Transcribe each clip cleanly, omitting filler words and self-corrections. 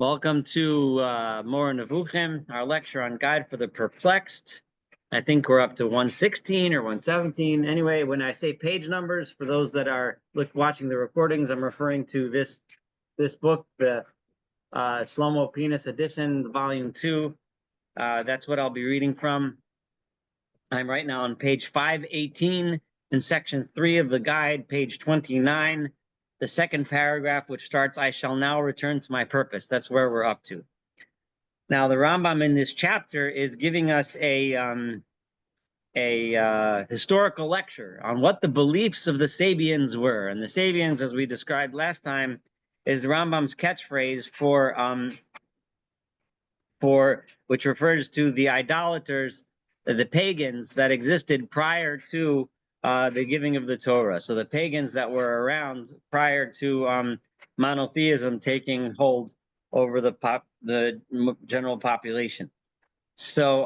Welcome to More Nevuchim, our lecture on Guide for the Perplexed. I think we're up to 116 or 117. Anyway, when I say page numbers, for those that are watching the recordings, I'm referring to this book, the Shlomo Penis edition, volume 2. That's what I'll be reading from. I'm right now on page 518 in section 3 of the guide, page 29. The second paragraph, which starts, I shall now return to my purpose. That's where we're up to. Now, the Rambam in this chapter is giving us a historical lecture on what the beliefs of the Sabians were. And the Sabians, as we described last time, is Rambam's catchphrase for which refers to the idolaters, the pagans that existed prior to the giving of the Torah. So the pagans that were around prior to monotheism taking hold over the general population. So,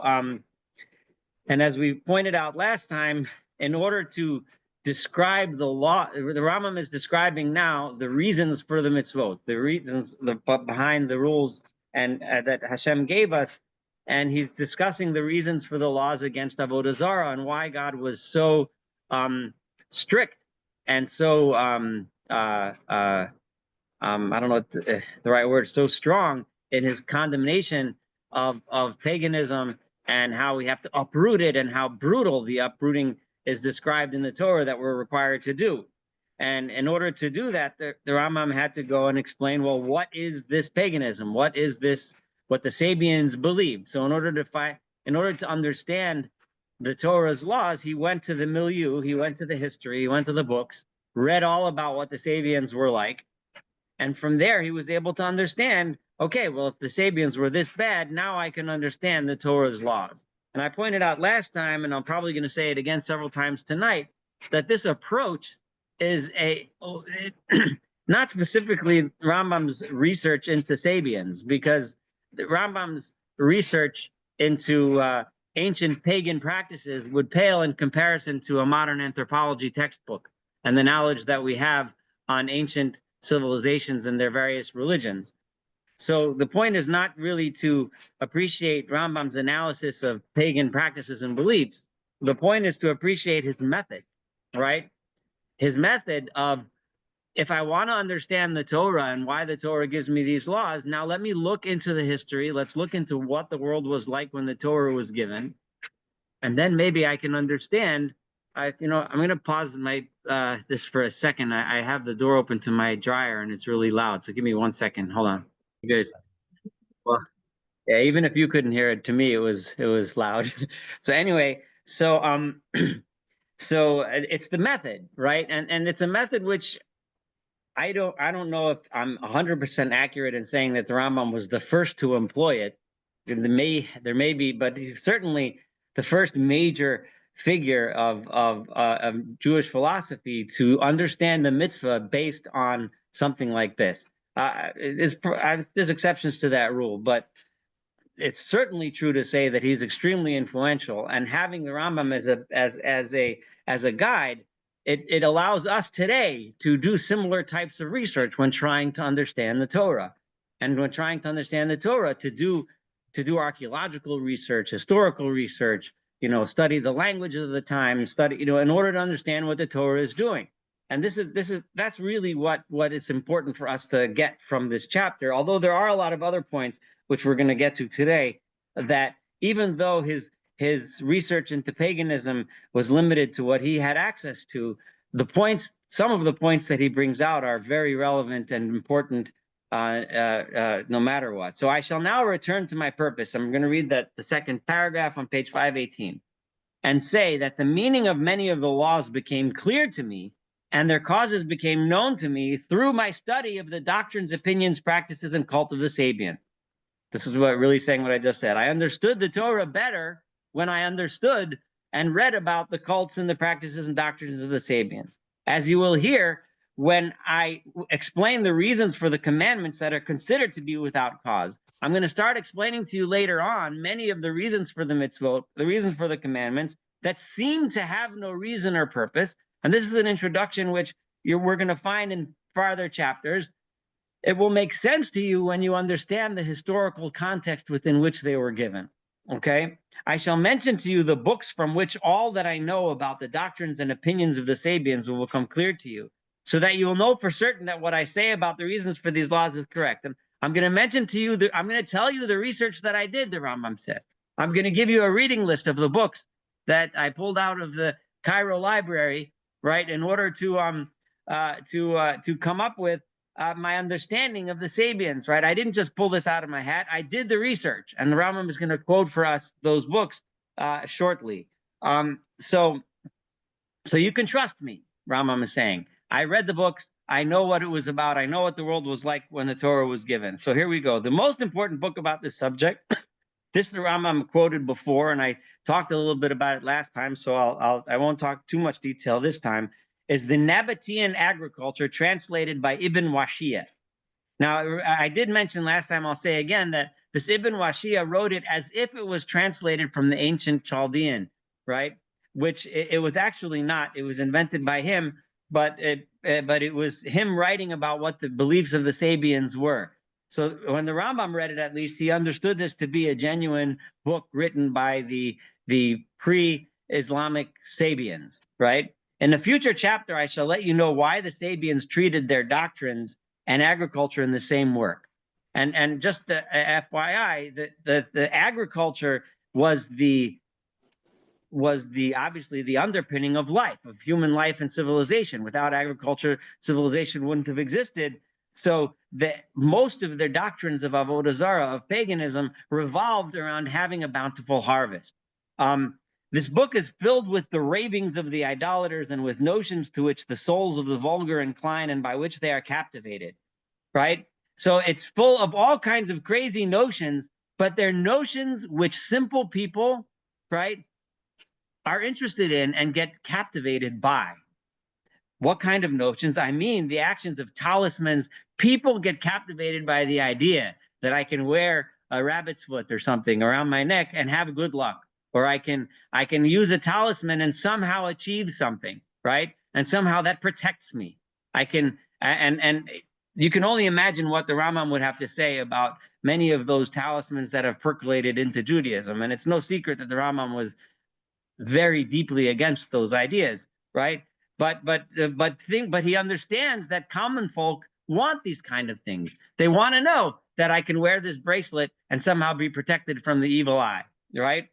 and as we pointed out last time, in order to describe the law, the Rambam is describing now the reasons for the mitzvot, the reasons behind the rules and that Hashem gave us. And he's discussing the reasons for the laws against Avodah Zarah and why God was so strict and so I don't know what the right word, so strong in his condemnation of paganism and how we have to uproot it and how brutal the uprooting is described in the Torah that we're required to do. And in order to do that, the Rambam had to go and explain, well, what is this paganism? What is this, what the Sabians believed? So in order to understand the Torah's laws, he went to the milieu, he went to the history, he went to the books, read all about what the Sabians were like. And from there, he was able to understand, okay, well, if the Sabians were this bad, now I can understand the Torah's laws. And I pointed out last time, and I'm probably going to say it again several times tonight, that this approach is not specifically Rambam's research into Sabians, because Rambam's research into ancient pagan practices would pale in comparison to a modern anthropology textbook and the knowledge that we have on ancient civilizations and their various religions. So the point is not really to appreciate Rambam's analysis of pagan practices and beliefs. The point is to appreciate his method, right? His method of, if I want to understand the Torah and why the Torah gives me these laws, now let me look into the history. Let's look into what the world was like when the Torah was given. And then maybe I can understand. I'm going to pause my this for a second. I have the door open to my dryer and it's really loud. So give me 1 second. Hold on. Good. Well, yeah, even if you couldn't hear it, to me it was loud. So anyway, so so it's the method, right? And it's a method which I don't know if I'm 100% accurate in saying that the Rambam was the first to employ it. There may be, but he's certainly the first major figure of Jewish philosophy to understand the mitzvah based on something like this. There's exceptions to that rule, but it's certainly true to say that he's extremely influential. And having the Rambam as a guide, it allows us today to do similar types of research when trying to understand the Torah, and when trying to understand the Torah, to do archaeological research, historical research, study the language of the time, study, in order to understand what the Torah is doing. And that's really what is important for us to get from this chapter. Although there are a lot of other points which we're going to get to today, that even though his research into paganism was limited to what he had access to, some of the points that he brings out are very relevant and important no matter what. So I shall now return to my purpose. I'm going to read the second paragraph on page 518 and say that the meaning of many of the laws became clear to me, and their causes became known to me through my study of the doctrines, opinions, practices, and cult of the Sabian. This is really saying what I just said. I understood the Torah better when I understood and read about the cults and the practices and doctrines of the Sabians. As you will hear, when I explain the reasons for the commandments that are considered to be without cause, I'm going to start explaining to you later on many of the reasons for the mitzvot, the reasons for the commandments that seem to have no reason or purpose. And this is an introduction which we're going to find in farther chapters. It will make sense to you when you understand the historical context within which they were given. Okay? I shall mention to you the books from which all that I know about the doctrines and opinions of the Sabians will become clear to you, so that you will know for certain that what I say about the reasons for these laws is correct. And I'm going to mention to you, I'm going to tell you the research that I did, the Rambam says. I'm going to give you a reading list of the books that I pulled out of the Cairo library, right, in order to come up with my understanding of the Sabians, right? I didn't just pull this out of my hat. I did the research, and the Rambam is going to quote for us those books shortly. So you can trust me, Rambam is saying. I read the books. I know what it was about. I know what the world was like when the Torah was given. So here we go. The most important book about this subject, this the Rambam quoted before, and I talked a little bit about it last time, so I won't talk too much detail this time, is the Nabatean Agriculture, translated by Ibn Washiyah. Now, I did mention last time, I'll say again, that this Ibn Washiyah wrote it as if it was translated from the ancient Chaldean, right? Which it was actually not. It was invented by him, but it was him writing about what the beliefs of the Sabians were. So when the Rambam read it, at least, he understood this to be a genuine book written by the pre-Islamic Sabians, right? In the future chapter, I shall let you know why the Sabians treated their doctrines and agriculture in the same work. And just the FYI, the agriculture was obviously the underpinning of life, of human life and civilization. Without agriculture, civilization wouldn't have existed. So most of their doctrines of Avodah Zarah, of paganism, revolved around having a bountiful harvest. This book is filled with the ravings of the idolaters and with notions to which the souls of the vulgar incline and by which they are captivated, right? So it's full of all kinds of crazy notions, but they're notions which simple people, right, are interested in and get captivated by. What kind of notions? I mean, the actions of talismans. People get captivated by the idea that I can wear a rabbit's foot or something around my neck and have good luck. Or I can use a talisman and somehow achieve something, right? And somehow that protects me. I can, and you can only imagine what the Rambam would have to say about many of those talismans that have percolated into Judaism. And it's no secret that the Rambam was very deeply against those ideas, right? But he understands that common folk want these kind of things. They want to know that I can wear this bracelet and somehow be protected from the evil eye, right?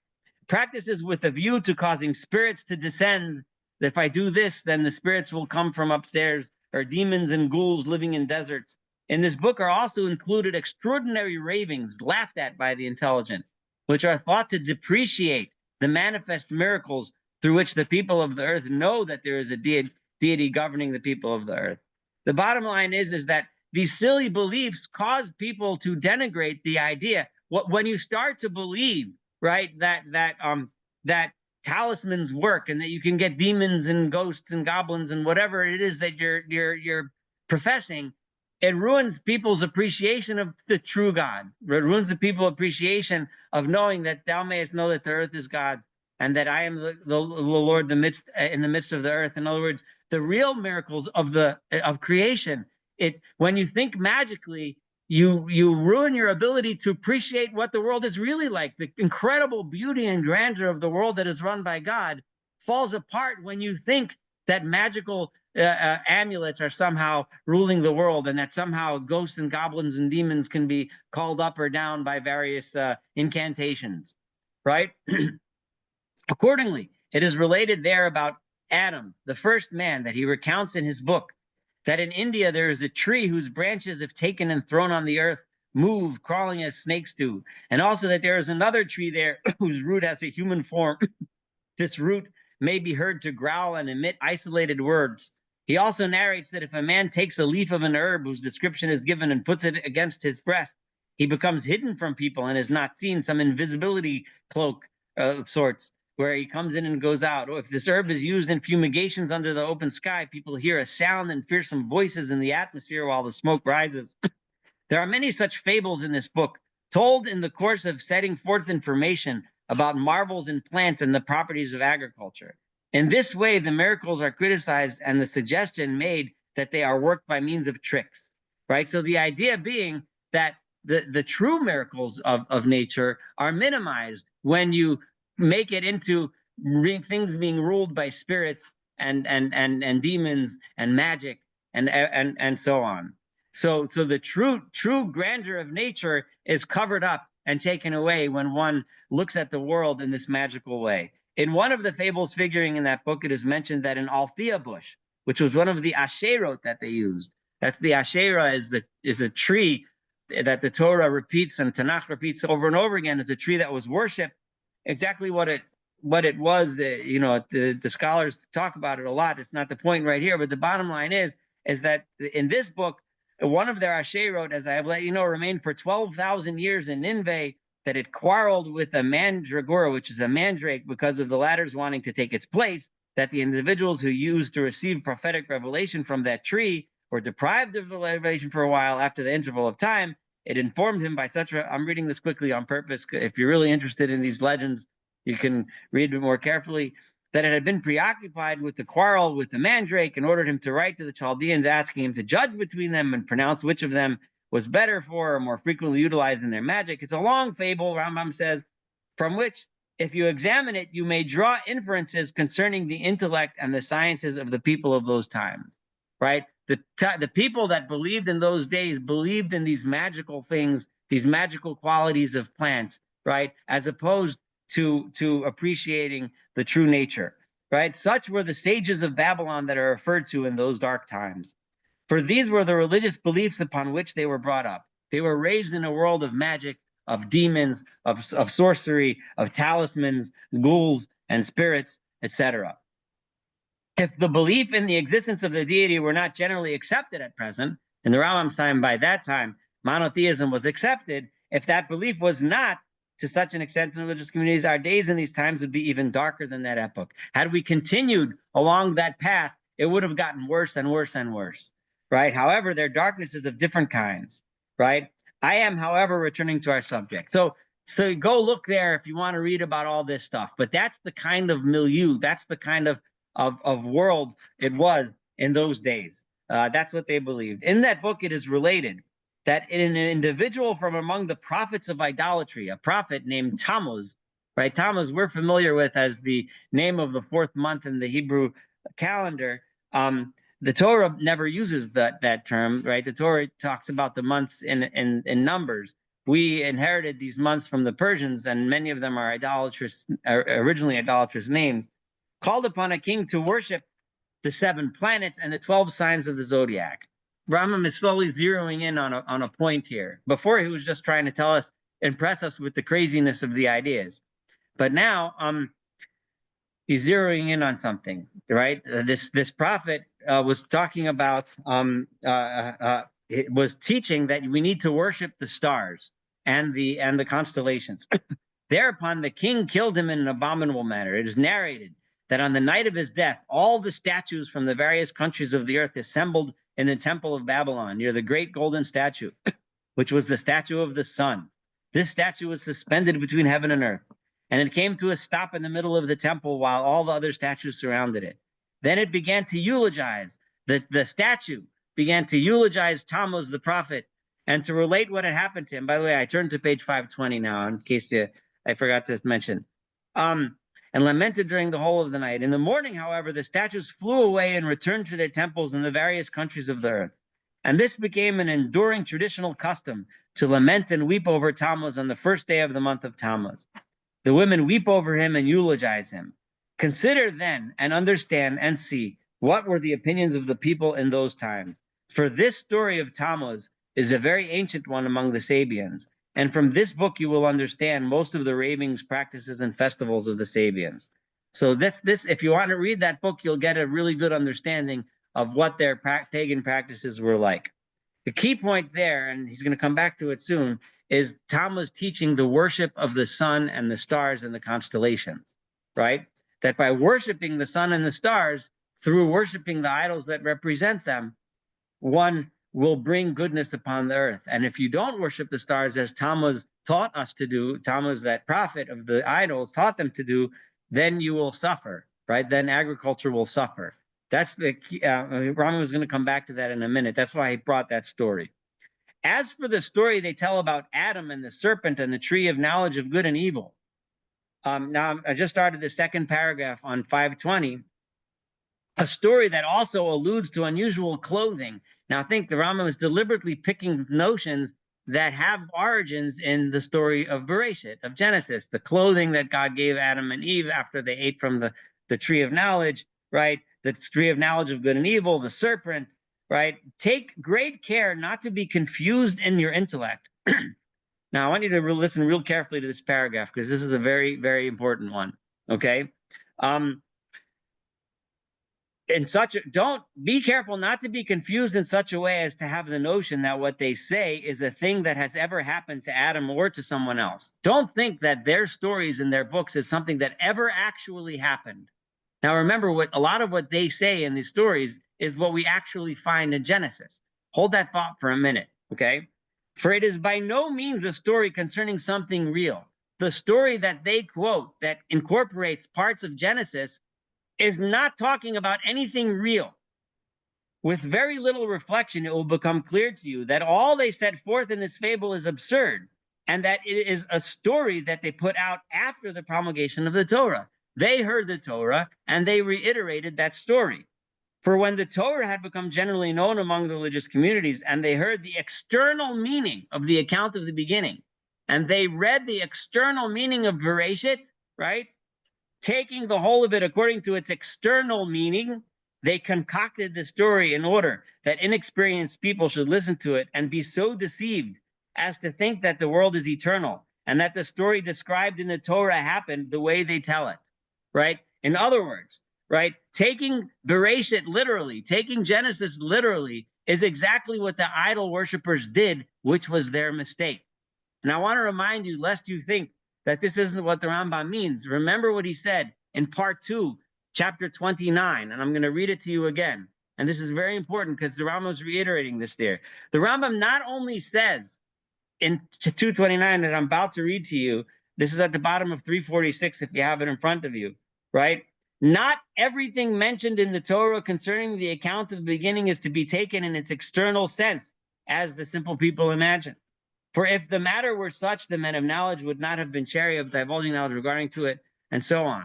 Practices with a view to causing spirits to descend. That if I do this, then the spirits will come from upstairs, or demons and ghouls living in deserts. In this book are also included extraordinary ravings laughed at by the intelligent, which are thought to depreciate the manifest miracles through which the people of the earth know that there is a deity governing the people of the earth. The bottom line is that these silly beliefs cause people to denigrate the idea. When you start to believe, right, that talismans work and that you can get demons and ghosts and goblins and whatever it is that you're professing, it ruins people's appreciation of the true God. It ruins the people's appreciation of knowing that thou mayest know that the earth is God's and that I am the Lord in the midst of the earth. In other words, the real miracles of creation. When you think magically, you ruin your ability to appreciate what the world is really like. The incredible beauty and grandeur of the world that is run by God falls apart when you think that magical amulets are somehow ruling the world and that somehow ghosts and goblins and demons can be called up or down by various incantations, right? Accordingly, it is related there about Adam, the first man, that he recounts in his book, that in India there is a tree whose branches, if taken and thrown on the earth, move, crawling as snakes do. And also that there is another tree there whose root has a human form. This root may be heard to growl and emit isolated words. He also narrates that if a man takes a leaf of an herb whose description is given and puts it against his breast, he becomes hidden from people and is not seen, some invisibility cloak of sorts, where he comes in and goes out. Or if this herb is used in fumigations under the open sky, people hear a sound and fearsome voices in the atmosphere while the smoke rises. There are many such fables in this book, told in the course of setting forth information about marvels in plants and the properties of agriculture. In this way, the miracles are criticized and the suggestion made that they are worked by means of tricks. right? So the idea being that the true miracles of nature are minimized when you make it into things being ruled by spirits and demons and magic and so on. So the true grandeur of nature is covered up and taken away when one looks at the world in this magical way. In one of the fables figuring in that book, it is mentioned that an Althea bush, which was one of the asherot that they used. That's the Asherah is a tree that the Torah repeats and Tanakh repeats over and over again. It's a tree that was worshipped. Exactly what it was. The scholars talk about it a lot. It's not the point right here, but the bottom line is that in this book, one of their Asherot, as I have let you know, remained for 12,000 years in Nineveh. That it quarreled with a mandragora, which is a mandrake, because of the latter's wanting to take its place. That the individuals who used to receive prophetic revelation from that tree were deprived of the revelation for a while after the interval of time. It informed him by such a, I'm reading this quickly on purpose. If you're really interested in these legends, you can read it more carefully. That it had been preoccupied with the quarrel with the mandrake and ordered him to write to the Chaldeans, asking him to judge between them and pronounce which of them was better for or more frequently utilized in their magic. It's a long fable, Rambam says, from which, if you examine it, you may draw inferences concerning the intellect and the sciences of the people of those times, right? The people that believed in those days believed in these magical things, these magical qualities of plants, right? As opposed to appreciating the true nature, right? Such were the sages of Babylon that are referred to in those dark times. For these were the religious beliefs upon which they were brought up. They were raised in a world of magic, of demons, of sorcery, of talismans, ghouls, and spirits, etc. If the belief in the existence of the deity were not generally accepted at present, in the Rambam's time, by that time, monotheism was accepted. If that belief was not to such an extent in religious communities, our days in these times would be even darker than that epoch. Had we continued along that path, it would have gotten worse and worse and worse, right? However, their darkness is of different kinds, right? I am, however, returning to our subject. So go look there if you want to read about all this stuff. But that's the kind of milieu, that's the kind of world it was in those days. That's what they believed. In that book, it is related that in an individual from among the prophets of idolatry, a prophet named Tammuz, right? Tammuz, we're familiar with as the name of the fourth month in the Hebrew calendar. The Torah never uses that term, right? The Torah talks about the months in numbers. We inherited these months from the Persians, and many of them are originally idolatrous names. Called upon a king to worship the 7 planets and the 12 signs of the zodiac. Rambam is slowly zeroing in on a point here. Before, he was just trying to impress us with the craziness of the ideas. But now, he's zeroing in on something, right? This prophet was talking about, it was teaching that we need to worship the stars and the constellations. Thereupon the king killed him in an abominable manner. It is narrated that on the night of his death, all the statues from the various countries of the earth assembled in the temple of Babylon near the great golden statue, which was the statue of the sun. This statue was suspended between heaven and earth, and it came to a stop in the middle of the temple while all the other statues surrounded it. Then it began to eulogize, the statue began to eulogize Tammuz the prophet and to relate what had happened to him. By the way, I turned to page 520 now, in case I forgot to mention. And lamented during the whole of the night. In the morning, however, the statues flew away and returned to their temples in the various countries of the earth. And this became an enduring traditional custom to lament and weep over Tammuz on the first day of the month of Tammuz. The women weep over him and eulogize him. Consider then and understand and see what were the opinions of the people in those times. For this story of Tammuz is a very ancient one among the Sabians. And from this book, you will understand most of the ravings, practices, and festivals of the Sabians. So if you want to read that book, you'll get a really good understanding of what their pagan practices were like. The key point there, and he's going to come back to it soon, is Tammuz teaching the worship of the sun and the stars and the constellations, right? That by worshiping the sun and the stars, through worshiping the idols that represent them, one will bring goodness upon the earth. And if you don't worship the stars as Tammuz taught us to do, Tammuz, that prophet of the idols, taught them to do, then you will suffer, right? Then agriculture will suffer. That's the key. Rambam is going to come back to that in a minute. That's why he brought that story. As for the story they tell about Adam and the serpent and the tree of knowledge of good and evil, now I just started the second paragraph on 520, a story that also alludes to unusual clothing. Now, I think the Rambam is deliberately picking notions that have origins in the story of Bereshit, of Genesis, the clothing that God gave Adam and Eve after they ate from the tree of knowledge, right? The tree of knowledge of good and evil, the serpent, right? Take great care not to be confused in your intellect. Now, I want you to listen real carefully to this paragraph because this is a very, very important one, okay? Don't be careful not to be confused in such a way as to have the notion that what they say is a thing that has ever happened to Adam or to someone else. Don't think that their stories in their books is something that ever actually happened. Now, remember, a lot of what they say in these stories is what we actually find in Genesis. Hold that thought for a minute, okay? For it is by no means a story concerning something real. The story that they quote that incorporates parts of Genesis is not talking about anything real. With very little reflection, it will become clear to you that all they set forth in this fable is absurd, and that it is a story that they put out after the promulgation of the Torah. They heard the Torah, and they reiterated that story. For when the Torah had become generally known among the religious communities, and they heard the external meaning of the account of the beginning, and they read the external meaning of Bereshit, right? Taking the whole of it according to its external meaning, they concocted the story in order that inexperienced people should listen to it and be so deceived as to think that the world is eternal and that the story described in the Torah happened the way they tell it, right? In other words, right, taking Bereshit literally, taking Genesis literally is exactly what the idol worshippers did, which was their mistake. And I want to remind you, lest you think that this isn't what the Rambam means. Remember what he said in part 2, chapter 29, and I'm going to read it to you again. And this is very important because the Rambam is reiterating this there. The Rambam not only says in 229 that I'm about to read to you, this is at the bottom of 346 if you have it in front of you, right? Not everything mentioned in the Torah concerning the account of the beginning is to be taken in its external sense, as the simple people imagine. For if the matter were such, the men of knowledge would not have been chary of divulging knowledge regarding to it, and so on.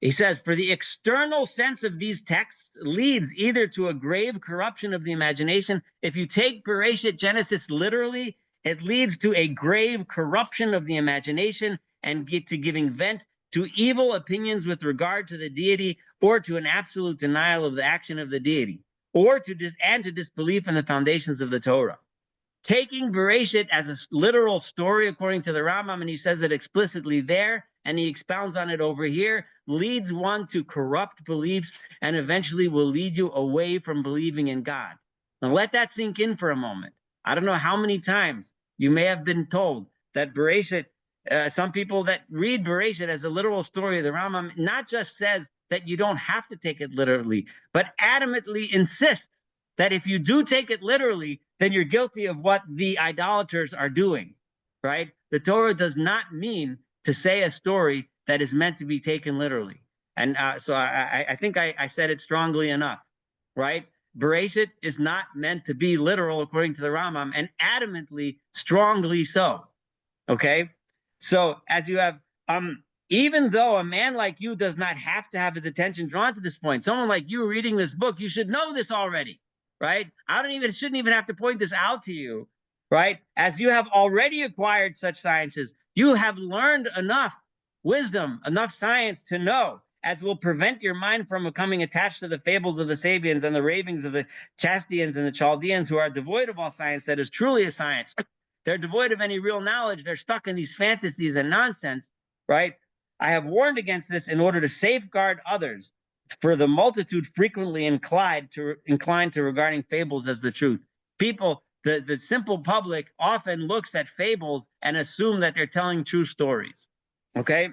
He says, for the external sense of these texts leads either to a grave corruption of the imagination. If you take Bereshit Genesis literally, it leads to a grave corruption of the imagination and to giving vent to evil opinions with regard to the deity, or to an absolute denial of the action of the deity, or to disbelief in the foundations of the Torah. Taking Bereshit as a literal story according to the Rambam, and he says it explicitly there, and he expounds on it over here, leads one to corrupt beliefs and eventually will lead you away from believing in God. Now let that sink in for a moment. I don't know how many times you may have been told that Bereshit, some people that read Bereshit as a literal story of the Rambam, not just says that you don't have to take it literally, but adamantly insists that if you do take it literally, then you're guilty of what the idolaters are doing, right? The Torah does not mean to say a story that is meant to be taken literally. And so I think I said it strongly enough, right? Bereshit is not meant to be literal according to the Rambam, and adamantly, strongly so, okay? So as you have, even though a man like you does not have to have his attention drawn to this point, someone like you reading this book, you should know this already, right? Shouldn't even have to point this out to you, right? As you have already acquired such sciences, you have learned enough wisdom, enough science to know as will prevent your mind from becoming attached to the fables of the Sabians and the ravings of the Chastians and the Chaldeans, who are devoid of all science that is truly a science. They're devoid of any real knowledge. They're stuck in these fantasies and nonsense, right? I have warned against this in order to safeguard others, for the multitude frequently inclined to regarding fables as the truth. People, the simple public often looks at fables and assume that they're telling true stories, okay?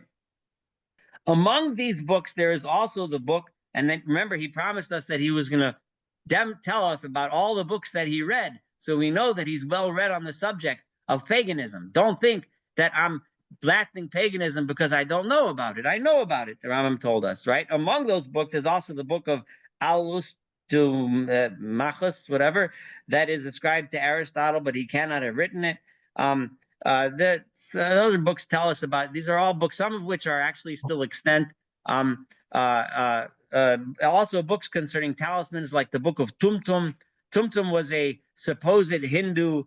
Among these books, there is also the book, and then remember, he promised us that he was going to tell us about all the books that he read, so we know that he's well read on the subject of paganism. Don't think that I'm blasting paganism because I don't know about it. I know about it, the Rambam told us, right? Among those books is also the book of Alus Machos, whatever, that is ascribed to Aristotle, but he cannot have written it. Other books tell us about, these are all books, some of which are actually still extant. Also books concerning talismans, like the book of Tumtum. Tumtum was a supposed Hindu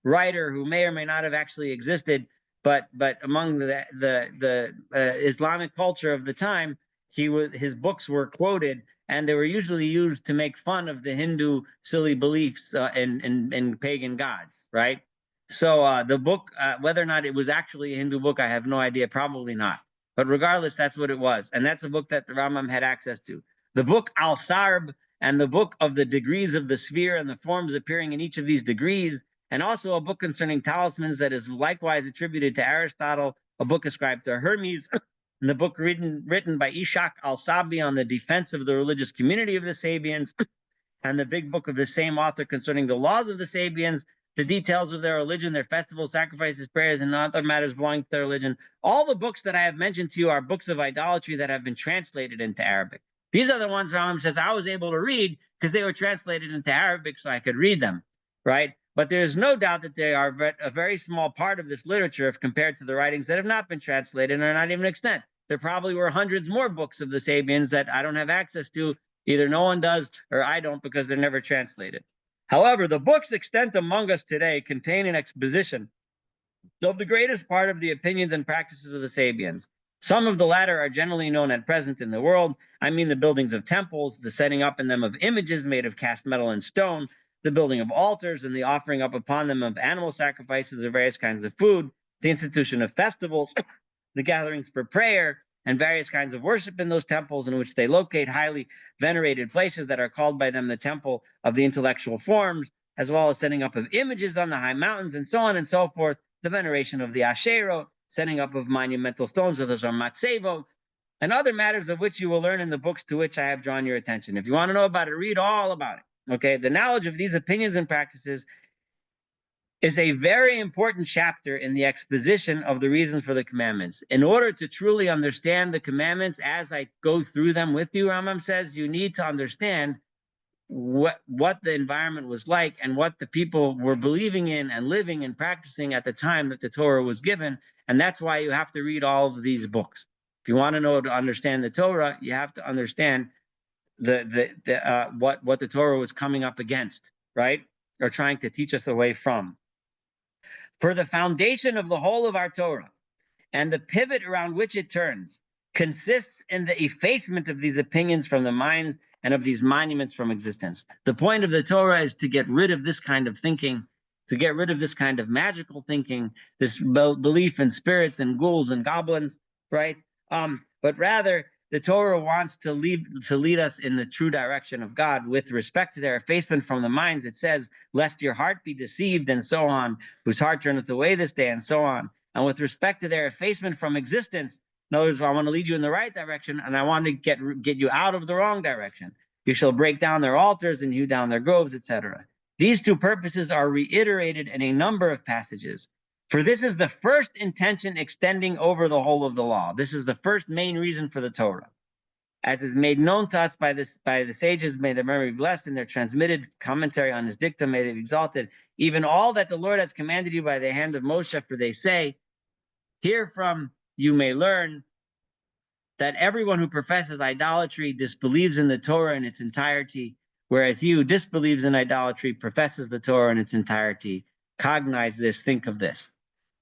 writer who may or may not have actually existed, but among the Islamic culture of the time, his books were quoted, and they were usually used to make fun of the Hindu silly beliefs in pagan gods, right? So the book, whether or not it was actually a Hindu book, I have no idea. Probably not. But regardless, that's what it was. And that's a book that the Rambam had access to. The book Al-Sarb and the book of the degrees of the sphere and the forms appearing in each of these degrees, and also a book concerning talismans that is likewise attributed to Aristotle, a book ascribed to Hermes, and the book written by Ishak al-Sabi on the defense of the religious community of the Sabians, and the big book of the same author concerning the laws of the Sabians, the details of their religion, their festivals, sacrifices, prayers, and other matters belonging to their religion. All the books that I have mentioned to you are books of idolatry that have been translated into Arabic. These are the ones Rambam says I was able to read because they were translated into Arabic so I could read them, right? But there's no doubt that they are a very small part of this literature if compared to the writings that have not been translated and are not even extant. There probably were hundreds more books of the Sabians that I don't have access to. Either no one does or I don't, because they're never translated. However, the books extant among us today contain an exposition of the greatest part of the opinions and practices of the Sabians. Some of the latter are generally known at present in the world. I mean the buildings of temples, the setting up in them of images made of cast metal and stone, the building of altars, and the offering up upon them of animal sacrifices or various kinds of food, the institution of festivals, the gatherings for prayer, and various kinds of worship in those temples, in which they locate highly venerated places that are called by them the temple of the intellectual forms, as well as setting up of images on the high mountains, and so on and so forth, the veneration of the Asherah, setting up of monumental stones, so those are matzevot, and other matters of which you will learn in the books to which I have drawn your attention. If you want to know about it, read all about it. Okay, the knowledge of these opinions and practices is a very important chapter in the exposition of the reasons for the commandments. In order to truly understand the commandments as I go through them with you, Rambam says, you need to understand what the environment was like and what the people were believing in and living and practicing at the time that the Torah was given. And that's why you have to read all of these books. If you want to know to understand the Torah, you have to understand what the Torah was coming up against, right? Or trying to teach us away from. For the foundation of the whole of our Torah and the pivot around which it turns consists in the effacement of these opinions from the mind and of these monuments from existence. The point of the Torah is to get rid of this kind of thinking, to get rid of this kind of magical thinking, this belief in spirits and ghouls and goblins, right? But rather, the Torah wants to lead us in the true direction of God with respect to their effacement from the minds. It says, lest your heart be deceived, and so on, whose heart turneth away this day, and so on. And with respect to their effacement from existence, in other words, I want to lead you in the right direction, and I want to get you out of the wrong direction. You shall break down their altars and hew down their groves, etc. These two purposes are reiterated in a number of passages. For this is the first intention extending over the whole of the law. This is the first main reason for the Torah. As is made known to us by the sages, may their memory be blessed, in their transmitted commentary on his dictum, may they be exalted. Even all that the Lord has commanded you by the hand of Moshe, for they say, herefrom you may learn that everyone who professes idolatry disbelieves in the Torah in its entirety, whereas he who disbelieves in idolatry professes the Torah in its entirety. Cognize this, think of this.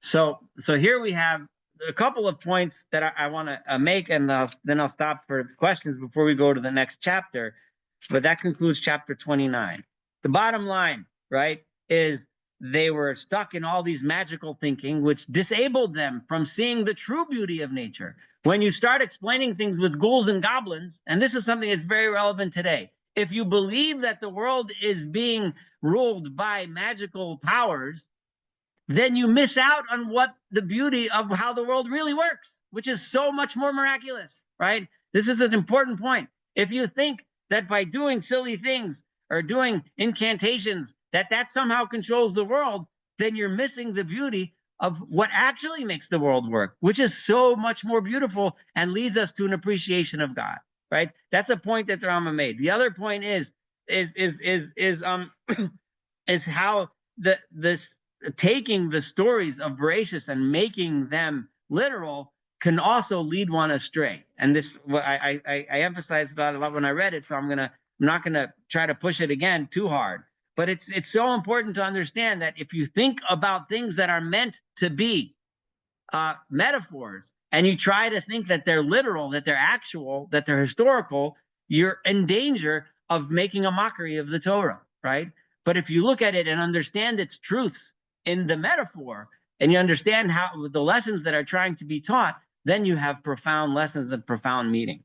So here we have a couple of points that I want to make, and then I'll stop for questions before we go to the next chapter. But that concludes chapter 29. The bottom line, right, is they were stuck in all these magical thinking, which disabled them from seeing the true beauty of nature. When you start explaining things with ghouls and goblins, and this is something that's very relevant today, if you believe that the world is being ruled by magical powers, then you miss out on what the beauty of how the world really works, which is so much more miraculous, right? This is an important point. If you think that by doing silly things or doing incantations, that somehow controls the world, then you're missing the beauty of what actually makes the world work, which is so much more beautiful and leads us to an appreciation of God. right? That's a point that the Rambam made. The other point is is how this taking the stories of Bereshis and making them literal can also lead one astray. And this, I emphasized that a lot when I read it, so I'm not gonna try to push it again too hard. But it's so important to understand that if you think about things that are meant to be metaphors, and you try to think that they're literal, that they're actual, that they're historical, you're in danger of making a mockery of the Torah, right? But if you look at it and understand its truths in the metaphor, and you understand how the lessons that are trying to be taught, then you have profound lessons and profound meaning.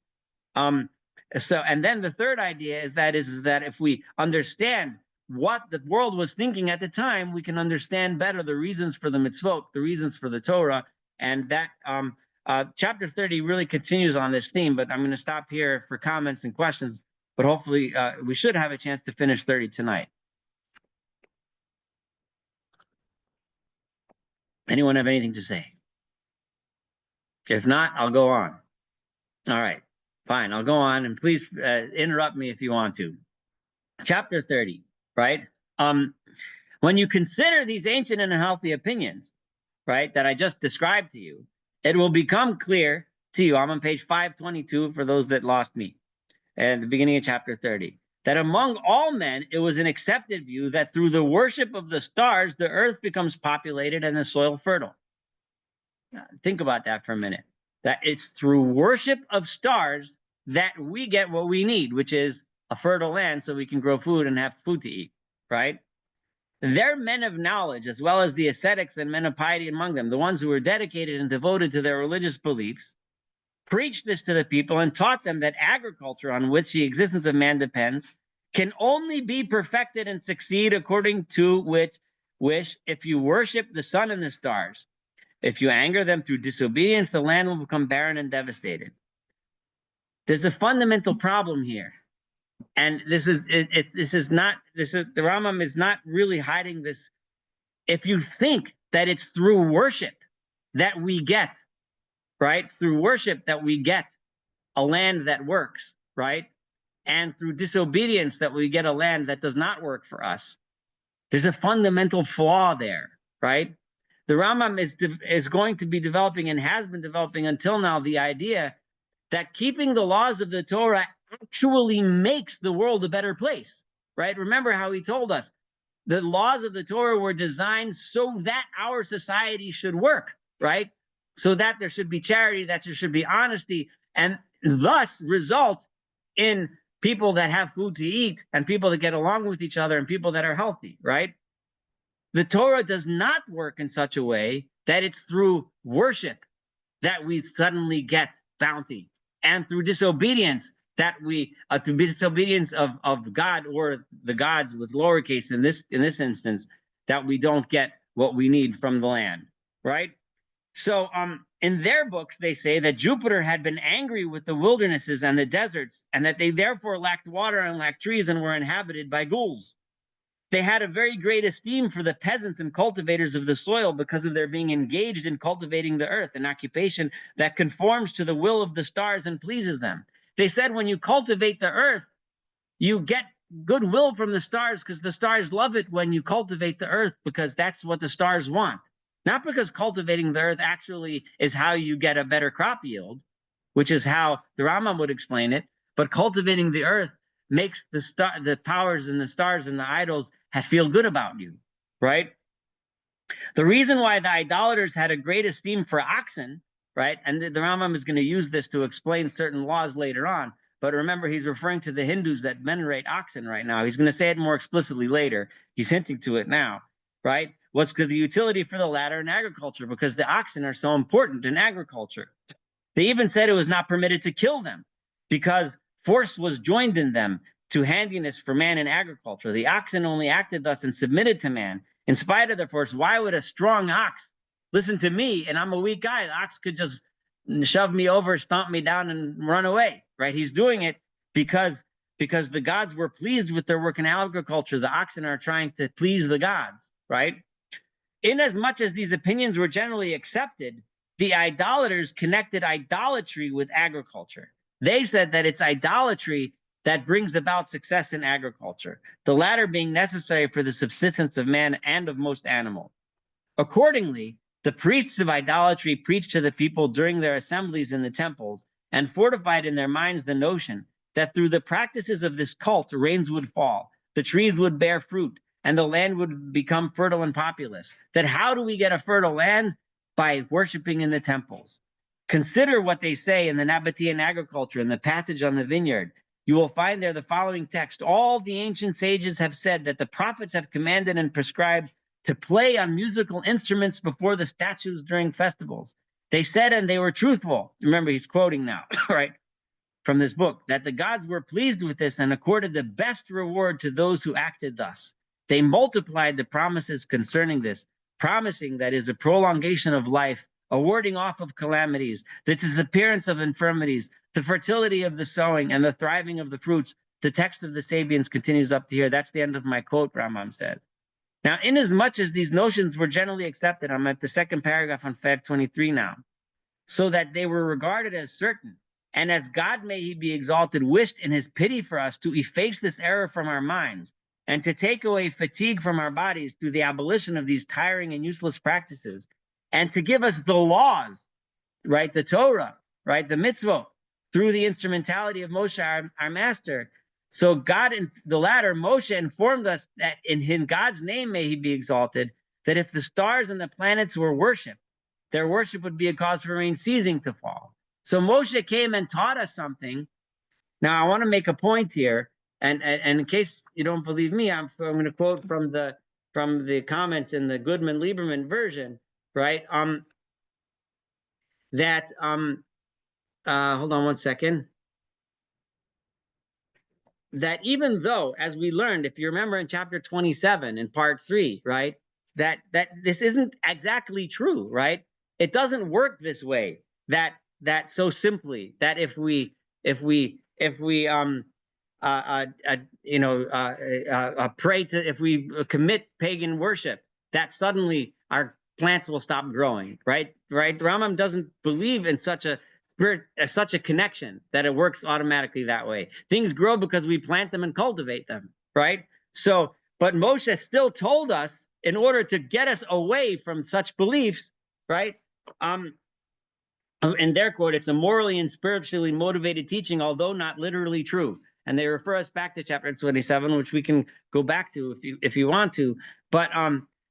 And then the third idea is that if we understand what the world was thinking at the time, we can understand better the reasons for the mitzvot, the reasons for the Torah, and that chapter 30 really continues on this theme. But I'm going to stop here for comments and questions. But hopefully, we should have a chance to finish 30 tonight. Anyone have anything to say? If not, I'll go on. All right, fine, I'll go on, and please interrupt me if you want to. Chapter 30, right? When you consider these ancient and unhealthy opinions, right, that I just described to you, it will become clear to you. I'm on page 522 for those that lost me at the beginning of chapter 30. That among all men, it was an accepted view that through the worship of the stars, the earth becomes populated and the soil fertile. Now, think about that for a minute. That it's through worship of stars that we get what we need, which is a fertile land so we can grow food and have food to eat, right? They're men of knowledge, as well as the ascetics and men of piety among them, the ones who were dedicated and devoted to their religious beliefs, preached this to the people and taught them that agriculture, on which the existence of man depends, can only be perfected and succeed according to which if you worship the sun and the stars. If you anger them through disobedience, the land will become barren and devastated. There's a fundamental problem here. And the Rambam is not really hiding this. If you think that it's through worship that we get, right? Through worship that we get a land that works, right? And through disobedience that we get a land that does not work for us. There's a fundamental flaw there, right? The Rambam is going to be developing and has been developing until now the idea that keeping the laws of the Torah actually makes the world a better place, right? Remember how he told us the laws of the Torah were designed so that our society should work, right? So that there should be charity, that there should be honesty, and thus result in people that have food to eat and people that get along with each other and people that are healthy, right? The Torah does not work in such a way that it's through worship that we suddenly get bounty, and through disobedience that we through disobedience of God or the gods with lowercase in this instance, that we don't get what we need from the land, right? So in their books, they say that Jupiter had been angry with the wildernesses and the deserts, and that they therefore lacked water and lacked trees and were inhabited by ghouls. They had a very great esteem for the peasants and cultivators of the soil because of their being engaged in cultivating the earth, an occupation that conforms to the will of the stars and pleases them. They said when you cultivate the earth, you get goodwill from the stars because the stars love it when you cultivate the earth, because that's what the stars want. Not because cultivating the earth actually is how you get a better crop yield, which is how the Rambam would explain it, but cultivating the earth makes the powers and the stars and the idols feel good about you, right? The reason why the idolaters had a great esteem for oxen, right? And the Rambam is going to use this to explain certain laws later on. But remember, he's referring to the Hindus that venerate oxen right now. He's going to say it more explicitly later. He's hinting to it now, right? What's the utility for the latter in agriculture? Because the oxen are so important in agriculture. They even said it was not permitted to kill them because force was joined in them to handiness for man in agriculture. The oxen only acted thus and submitted to man. In spite of their force, why would a strong ox listen to me? And I'm a weak guy. The ox could just shove me over, stomp me down, and run away, right? He's doing it because the gods were pleased with their work in agriculture. The oxen are trying to please the gods, right? Inasmuch as these opinions were generally accepted, the idolaters connected idolatry with agriculture. They said that it's idolatry that brings about success in agriculture, the latter being necessary for the subsistence of man and of most animals. Accordingly, the priests of idolatry preached to the people during their assemblies in the temples and fortified in their minds the notion that through the practices of this cult, rains would fall, the trees would bear fruit, and the land would become fertile and populous. That how do we get a fertile land? By worshiping in the temples. Consider what they say in the Nabatean agriculture, in the passage on the vineyard. You will find there the following text. All the ancient sages have said that the prophets have commanded and prescribed to play on musical instruments before the statues during festivals. They said, and they were truthful. Remember, he's quoting now, right, from this book, that the gods were pleased with this and accorded the best reward to those who acted thus. They multiplied the promises concerning this, promising that is a prolongation of life, a warding off of calamities, the disappearance of infirmities, the fertility of the sowing, and the thriving of the fruits. The text of the Sabians continues up to here. That's the end of my quote, Rambam said. Now, inasmuch as these notions were generally accepted, I'm at the second paragraph on 523 now, so that they were regarded as certain, and as God, may he be exalted, wished in his pity for us to efface this error from our minds, and to take away fatigue from our bodies through the abolition of these tiring and useless practices, and to give us the laws, right, the Torah, right, the mitzvot, through the instrumentality of Moshe, our master. So God, in the latter, Moshe informed us that in God's name may he be exalted, that if the stars and the planets were worshipped, their worship would be a cause for rain ceasing to fall. So Moshe came and taught us something. Now, I want to make a point here, and in case you don't believe me, I'm going to quote from the comments in the Goodman-Lieberman version, right? Hold on one second. That even though, as we learned, if you remember in chapter 27 in part 3, right, that this isn't exactly true, right? It doesn't work this way. That so simply that if we pray to, if we commit pagan worship, that suddenly our plants will stop growing, right? Rambam doesn't believe in such a connection that it works automatically that way. Things grow because we plant them and cultivate them, right? So, but Moshe still told us, in order to get us away from such beliefs, right? In their quote, it's a morally and spiritually motivated teaching, although not literally true. And they refer us back to chapter 27, which we can go back to if you want to. But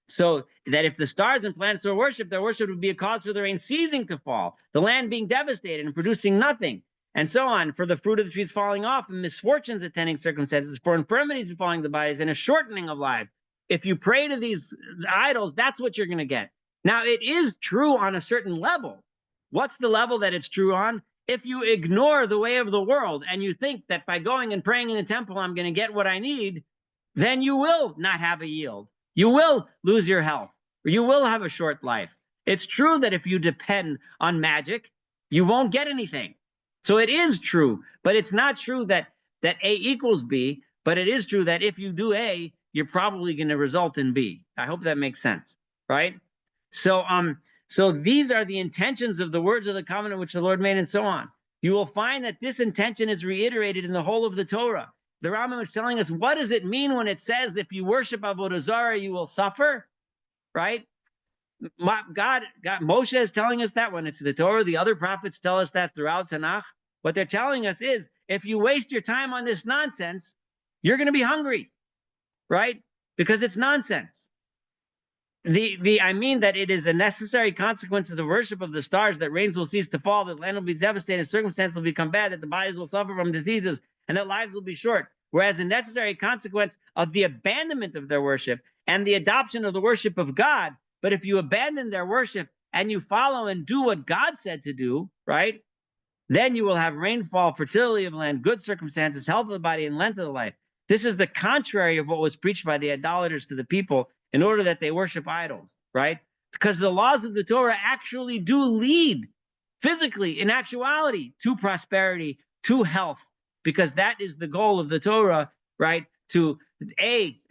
so that if the stars and planets were worshipped, their worship would be a cause for the rain ceasing to fall, the land being devastated and producing nothing, and so on, for the fruit of the trees falling off, and misfortunes attending circumstances, for infirmities falling the bodies, and a shortening of life. If you pray to these idols, that's what you're going to get. Now, it is true on a certain level. What's the level that it's true on? If you ignore the way of the world and you think that by going and praying in the temple, I'm going to get what I need, then you will not have a yield. You will lose your health, or you will have a short life. It's true that if you depend on magic, you won't get anything. So it is true, but it's not true that A equals B, but it is true that if you do A, you're probably going to result in B. I hope that makes sense, right? So these are the intentions of the words of the covenant which the Lord made, and so on. You will find that this intention is reiterated in the whole of the Torah. The Rambam is telling us, what does it mean when it says, if you worship Avodah Zarah, you will suffer, right? God, Moshe is telling us that when it's the Torah. The other prophets tell us that throughout Tanakh. What they're telling us is, if you waste your time on this nonsense, you're going to be hungry, right? Because it's nonsense. I mean that it is a necessary consequence of the worship of the stars that rains will cease to fall, that land will be devastated, circumstances will become bad, that the bodies will suffer from diseases, and that lives will be short. Whereas a necessary consequence of the abandonment of their worship and the adoption of the worship of God. But if you abandon their worship and you follow and do what God said to do, right? Then you will have rainfall, fertility of land, good circumstances, health of the body, and length of the life. This is the contrary of what was preached by the idolaters to the people in order that they worship idols, right? Because the laws of the Torah actually do lead physically, in actuality, to prosperity, to health, because that is the goal of the Torah, right? To,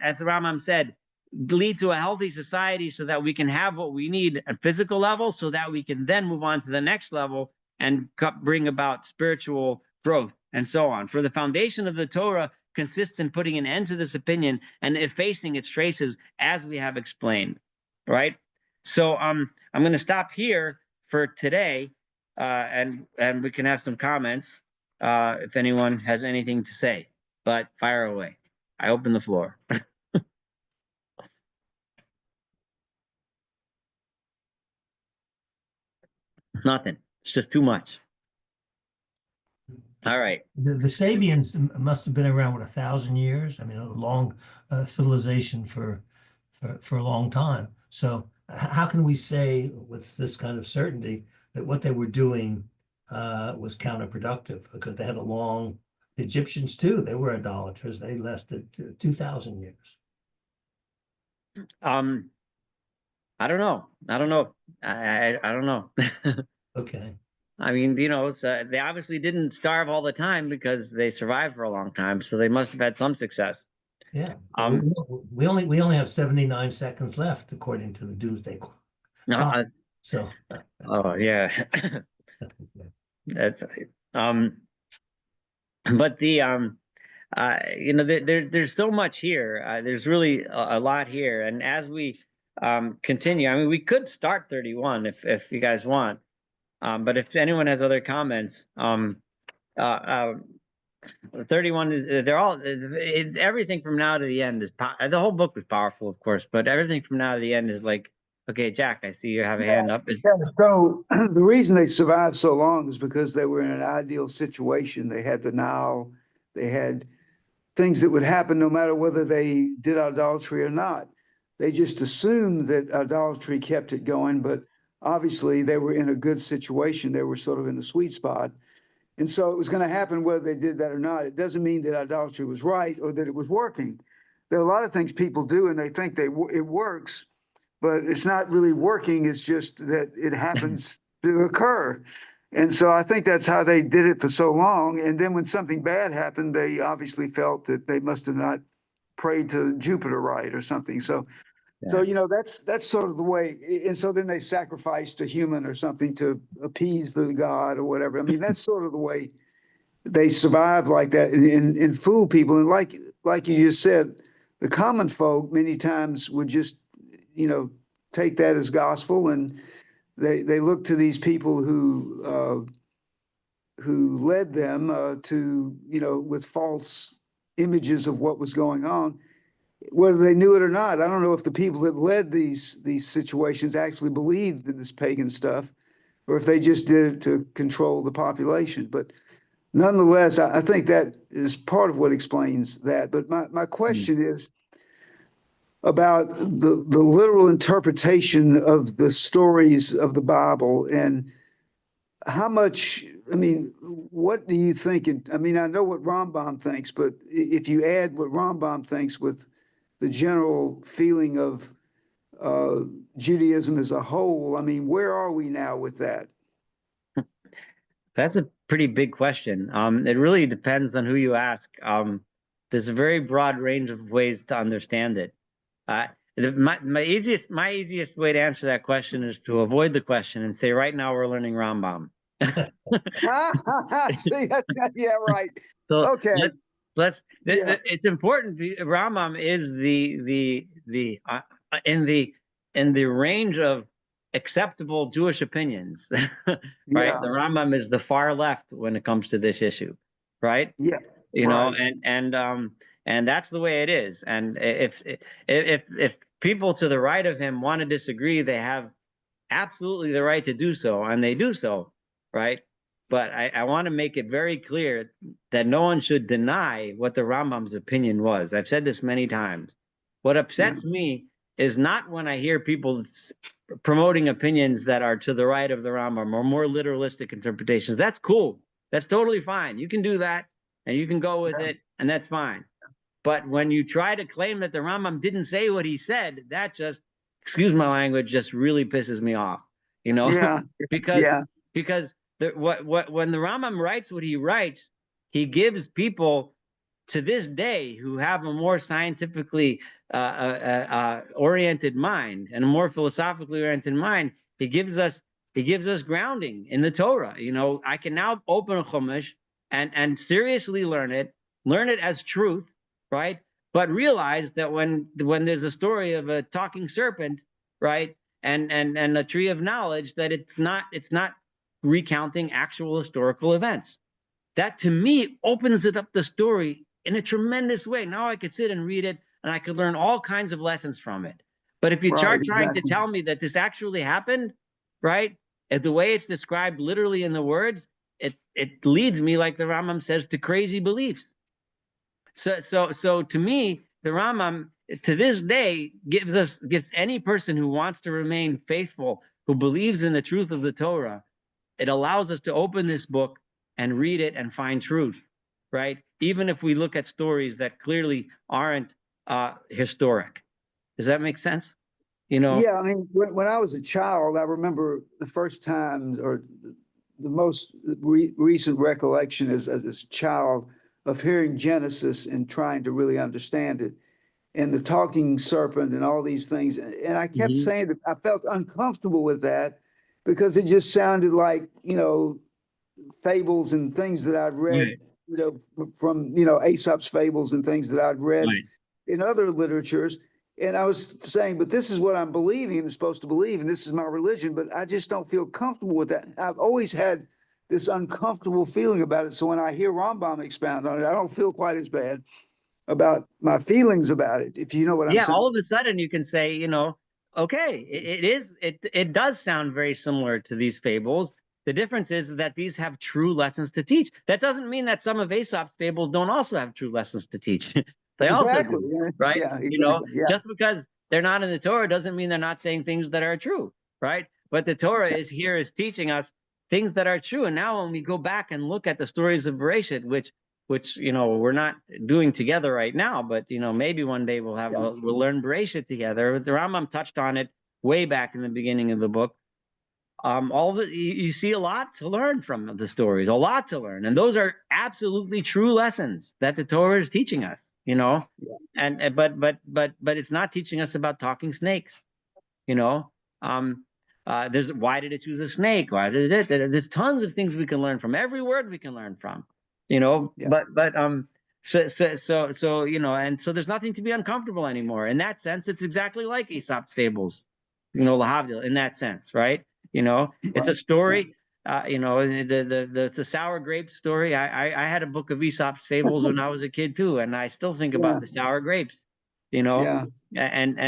as the Rambam said, lead to a healthy society so that we can have what we need at physical level, so that we can then move on to the next level and bring about spiritual growth, and so on. For the foundation of the Torah consists in putting an end to this opinion and effacing its traces, as we have explained, right? So I'm going to stop here for today, and we can have some comments if anyone has anything to say. But fire away. I open the floor. Nothing. It's just too much. All right. The Sabians must have been around, what, 1,000 years? I mean, a long civilization for a long time. So how can we say with this kind of certainty that what they were doing was counterproductive? Because they had a long, the Egyptians too, they were idolaters. They lasted 2,000 years. I don't know. I don't know. I don't know. Okay. I mean, you know, it's they obviously didn't starve all the time because they survived for a long time, so they must have had some success. Yeah. We only have 79 seconds left according to the Doomsday Clock. So. Oh yeah. That's but the you know, there's so much here. There's really a lot here, and as we continue, I mean, we could start 31 if you guys want. But if anyone has other comments, 31 is they're all everything from now to the end is the whole book is powerful, of course, but everything from now to the end is like, okay, Jack, I see you have a hand up. So the reason they survived so long is because they were in an ideal situation. They had the Nile, they had things that would happen no matter whether they did idolatry or not. They just assumed that idolatry kept it going, but obviously they were in a good situation. They were sort of in a sweet spot. And so it was going to happen whether they did that or not. It doesn't mean that idolatry was right or that it was working. There are a lot of things people do and they think it works, but it's not really working. It's just that it happens to occur. And so I think that's how they did it for so long. And then when something bad happened, they obviously felt that they must have not prayed to Jupiter right or something. So you know, that's sort of the way. And so then they sacrificed a human or something to appease the god or whatever. I mean, that's sort of the way they survive like that and fool people. And like you just said, the common folk many times would just, you know, take that as gospel, and they look to these people who led them to, you know, with false images of what was going on, whether they knew it or not. I don't know if the people that led these situations actually believed in this pagan stuff, or if they just did it to control the population. But nonetheless, I think that is part of what explains that. But my question is about the literal interpretation of the stories of the Bible, and how much, I mean, what do you think? I mean, I know what Rambam thinks, but if you add what Rambam thinks with the general feeling of Judaism as a whole, I mean, where are we now with that? That's a pretty big question. It really depends on who you ask. There's a very broad range of ways to understand it. My easiest way to answer that question is to avoid the question and say, right now we're learning Rambam. See, yeah, right. So okay. It's important. Rambam is in the range of acceptable Jewish opinions, right? Yeah. The Rambam is the far left when it comes to this issue, right? Yeah. You know, right. and that's the way it is. And if people to the right of him want to disagree, they have absolutely the right to do so, and they do so, right? But I want to make it very clear that no one should deny what the Rambam's opinion was. I've said this many times. What upsets me is not when I hear people promoting opinions that are to the right of the Rambam or more literalistic interpretations. That's cool. That's totally fine. You can do that and you can go with it, and that's fine. But when you try to claim that the Rambam didn't say what he said, that just, excuse my language, just really pisses me off. You know, because when the Rambam writes what he writes, he gives people to this day who have a more scientifically oriented mind and a more philosophically oriented mind. He gives us grounding in the Torah. You know, I can now open a Chumash and seriously learn it as truth, right? But realize that when there's a story of a talking serpent, right, and a tree of knowledge, that it's not recounting actual historical events. That to me opens it up the story in a tremendous way. Now I could sit and read it and I could learn all kinds of lessons from it. But if you Right, start trying to exactly. tell me that this actually happened, right, the way it's described literally in the words, it leads me, like the Rambam says, to crazy beliefs. So to me, the Rambam to this day gives any person who wants to remain faithful, who believes in the truth of the Torah, it allows us to open this book and read it and find truth, right? Even if we look at stories that clearly aren't historic. Does that make sense? You know? Yeah, I mean, when I was a child, I remember the first time, or the most recent recollection as a child of hearing Genesis and trying to really understand it, and the talking serpent and all these things. And I kept Mhm. saying that I felt uncomfortable with that because it just sounded like, fables and things that I'd read, Right, from, Aesop's fables and things that I'd read right. in other literatures. And I was saying, but this is what I'm believing and supposed to believe, and this is my religion, but I just don't feel comfortable with that. I've always had this uncomfortable feeling about it. So when I hear Rambam expound on it, I don't feel quite as bad about my feelings about it, if you know what I'm Yeah, saying. all of a sudden you can say, okay, it does sound very similar to these fables. The difference is that these have true lessons to teach. That doesn't mean that some of Aesop's fables don't also have true lessons to teach. They also Exactly. do, Yeah, right? yeah, exactly. Yeah. Just because they're not in the Torah doesn't mean they're not saying things that are true, right? But the Torah is teaching us things that are true. And now when we go back and look at the stories of Bereshit, which we're not doing together right now, but maybe one day we'll learn Bereshit together. The Rambam touched on it way back in the beginning of the book. All of it, you see a lot to learn from the stories, a lot to learn, and those are absolutely true lessons that the Torah is teaching us. Yeah. And but it's not teaching us about talking snakes. You know, there's why did it choose a snake? Why did it? There's tons of things we can learn from. Every word we can learn from. Yeah. So and so there's nothing to be uncomfortable anymore. In that sense, it's exactly like Aesop's fables. Lahavdil, in that sense, right? It's a Right. Yeah. story. The sour grape story. I had a book of Aesop's fables when I was a kid too, and I still think Yeah. about the sour grapes. You know, Yeah. and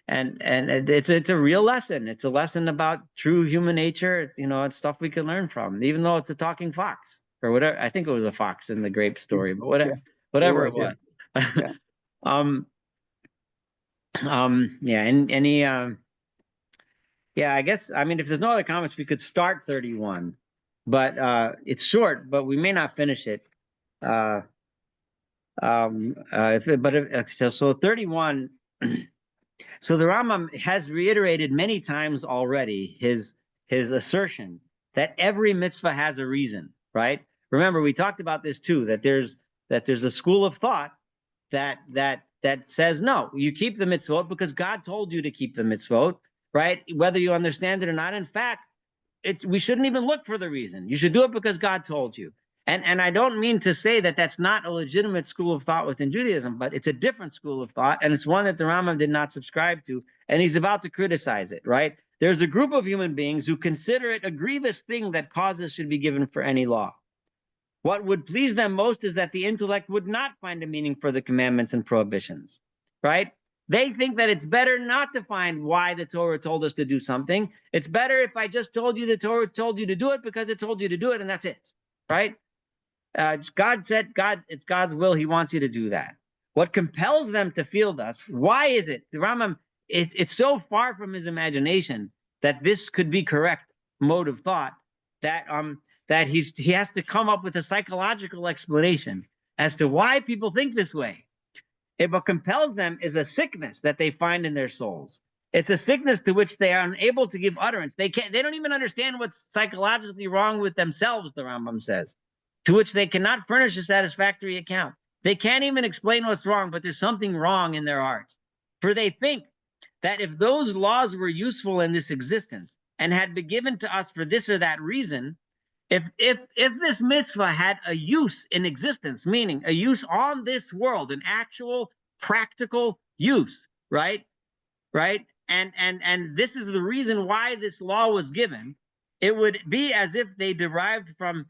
it's a real lesson. It's a lesson about true human nature. It's stuff we can learn from, even though it's a talking fox or whatever. I think it was a fox in the grape story, but Yeah. It whatever was. it Yeah. was. Yeah. um, yeah, and any yeah, I guess, I mean, if there's no other comments, we could start 31, but it's short, but we may not finish it. Uh, so 31. So the Rambam has reiterated many times already his assertion that every mitzvah has a reason, right? Remember, we talked about this too, that there's a school of thought that says no, you keep the mitzvot because God told you to keep the mitzvot, right? Whether you understand it or not. In fact, we shouldn't even look for the reason. You should do it because God told you. And I don't mean to say that that's not a legitimate school of thought within Judaism, but it's a different school of thought, and it's one that the Rambam did not subscribe to, and he's about to criticize it, right? There's a group of human beings who consider it a grievous thing that causes should be given for any law. What would please them most is that the intellect would not find a meaning for the commandments and prohibitions, right? They think that it's better not to find why the Torah told us to do something. It's better if I just told you the Torah told you to do it because it told you to do it, and that's it, right? God said, it's God's will. He wants you to do that. What compels them to feel thus? Why is it? The Rambam, it's so far from his imagination that this could be correct mode of thought that he has to come up with a psychological explanation as to why people think this way. What compels them is a sickness that they find in their souls. It's a sickness to which they are unable to give utterance. They don't even understand what's psychologically wrong with themselves, the Rambam says, to which they cannot furnish a satisfactory account. They can't even explain what's wrong, but there's something wrong in their hearts. For they think that if those laws were useful in this existence and had been given to us for this or that reason, If this mitzvah had a use in existence, meaning a use on this world, an actual practical use, right? Right? And this is the reason why this law was given. It would be as if they derived from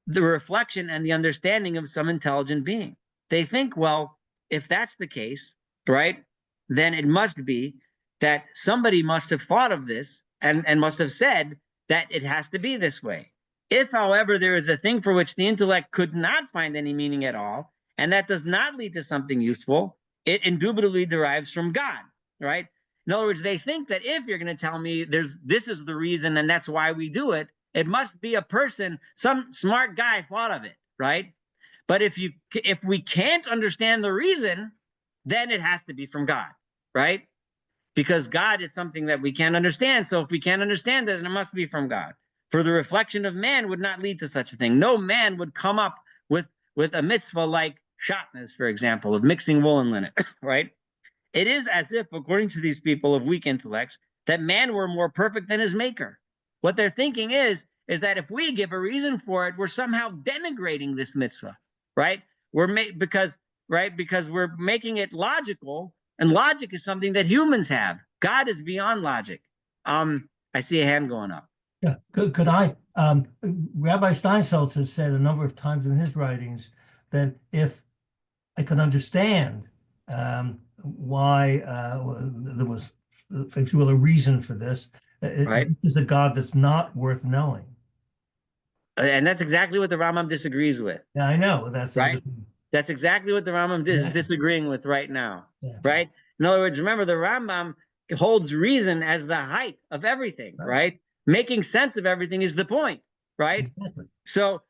the reflection and the understanding of some intelligent being. They think, well, if that's the case, right, then it must be that somebody must have thought of this and must have said that it has to be this way. If, however, there is a thing for which the intellect could not find any meaning at all, and that does not lead to something useful, it indubitably derives from God, right? In other words, they think that if you're going to tell me this is the reason and that's why we do it, it must be a person, some smart guy thought of it, right? But if we can't understand the reason, then it has to be from God, right? Because God is something that we can't understand. So if we can't understand it, then it must be from God. For the reflection of man would not lead to such a thing. No man would come up with a mitzvah like shatnez, for example, of mixing wool and linen, right? It is as if, according to these people of weak intellects, that man were more perfect than his maker. What they're thinking is that if we give a reason for it, we're somehow denigrating this mitzvah, right? Because we're making it logical, and logic is something that humans have. God is beyond logic. I see a hand going up. Yeah, could I? Rabbi Steinsaltz has said a number of times in his writings that if I could understand why there was, if you will, a reason for this, Right. It is a God that's not worth knowing. And that's exactly what the Rambam disagrees with. Yeah, I know. That's right. That's exactly what the Rambam is disagreeing with right now, right? In other words, remember, the Rambam holds reason as the height of everything, right? Making sense of everything is the point, right? Exactly. So